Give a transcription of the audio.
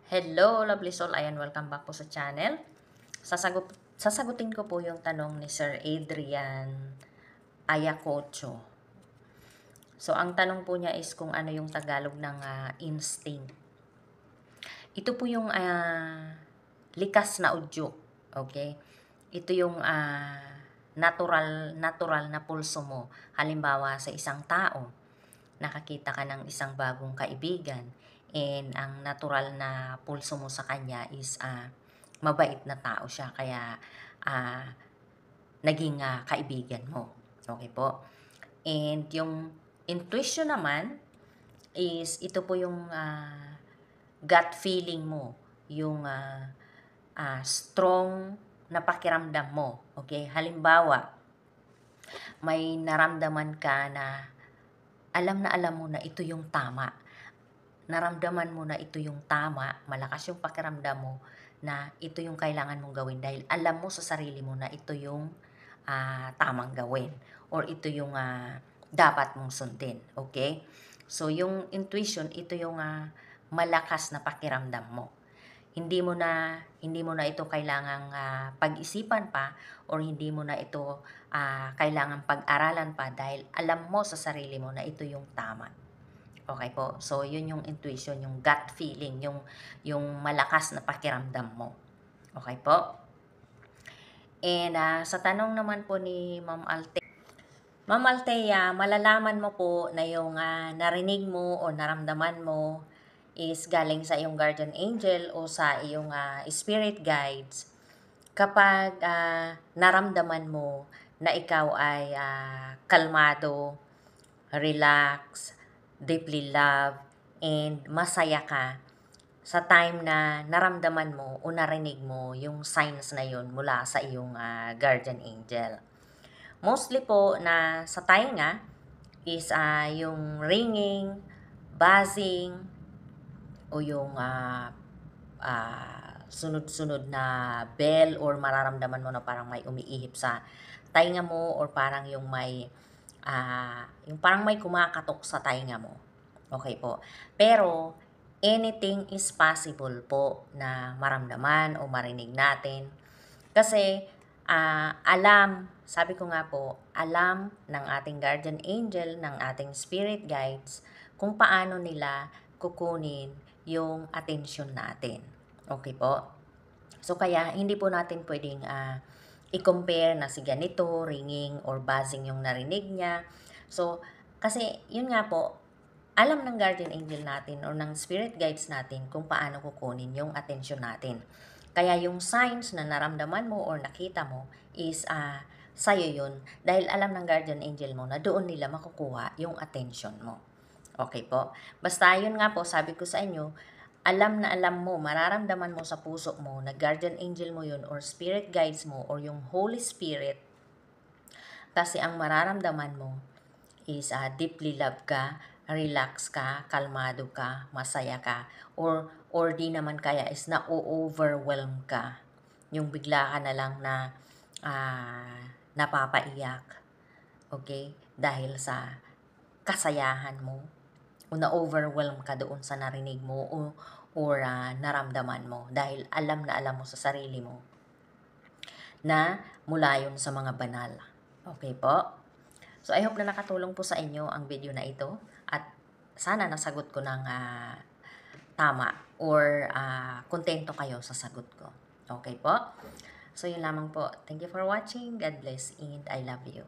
Hello, lovely soul. Ayan, welcome back po sa channel. Sasagutin ko po yung tanong ni Sir Adrian Ayacocho. So, ang tanong po niya is kung ano yung Tagalog ng instinct. Ito po yung likas na udyok. Okay? Ito yung natural na pulso mo. Halimbawa, sa isang tao, nakakita ka ng isang bagong kaibigan, and ang natural na pulso mo sa kanya is mabait na tao siya, kaya naging kaibigan mo. Okay po? And yung intuition naman is ito po yung gut feeling mo, yung strong na pakiramdam mo. Okay? Halimbawa, may naramdaman ka na alam mo na ito yung tama. Naramdaman mo na ito yung tama, malakas yung pakiramdam mo na ito yung kailangan mong gawin dahil alam mo sa sarili mo na ito yung tamang gawin or ito yung dapat mong sundin. Okay? So, yung intuition, ito yung malakas na pakiramdam mo. Hindi mo na ito kailangang pag-isipan pa or hindi mo na ito kailangang pag-aralan pa dahil alam mo sa sarili mo na ito yung tama. Okay po? So, yun yung intuition, yung gut feeling, yung malakas na pakiramdam mo. Okay po? And sa tanong naman po ni Ma'am Althea, Ma'am Althea, malalaman mo po na yung narinig mo o naramdaman mo is galing sa iyong guardian angel o sa iyong spirit guides kapag naramdaman mo na ikaw ay kalmado, relax, deeply love, and masaya ka sa time na naramdaman mo o narinig mo yung signs na yun mula sa iyong guardian angel. Mostly po na sa tainga is yung ringing, buzzing, o yung sunod-sunod na bell or mararamdaman mo na parang may umiihip sa tainga mo or parang yung parang may kumakatok sa tainga mo. Okay po. Pero, anything is possible po na maramdaman o marinig natin. Kasi, sabi ko nga po, alam ng ating guardian angel, ng ating spirit guides, kung paano nila kukunin yung attention natin. Okay po? So, kaya hindi po natin pwedeng i-compare na si ganito, ringing or buzzing yung narinig niya. So, kasi yun nga po, alam ng guardian angel natin or ng spirit guides natin kung paano kukunin yung attention natin. Kaya yung signs na naramdaman mo or nakita mo is sa'yo yun dahil alam ng guardian angel mo na doon nila makukuha yung attention mo. Okay po? Basta yun nga po, sabi ko sa inyo, alam na alam mo, mararamdaman mo sa puso mo na guardian angel mo yun or spirit guides mo or yung Holy Spirit, kasi ang mararamdaman mo is deeply love ka, relax ka, kalmado ka, masaya ka, or di naman kaya is na-overwhelm ka. Yung bigla ka na lang na napapaiyak. Okay? Dahil sa kasayahan mo o na-overwhelm ka doon sa narinig mo or naramdaman mo dahil alam na alam mo sa sarili mo na mula yun sa mga banal. Okay po? So, I hope na nakatulong po sa inyo ang video na ito at sana nasagot ko ng tama or kontento kayo sa sagot ko. Okay po? So, yun lamang po. Thank you for watching. God bless and I love you.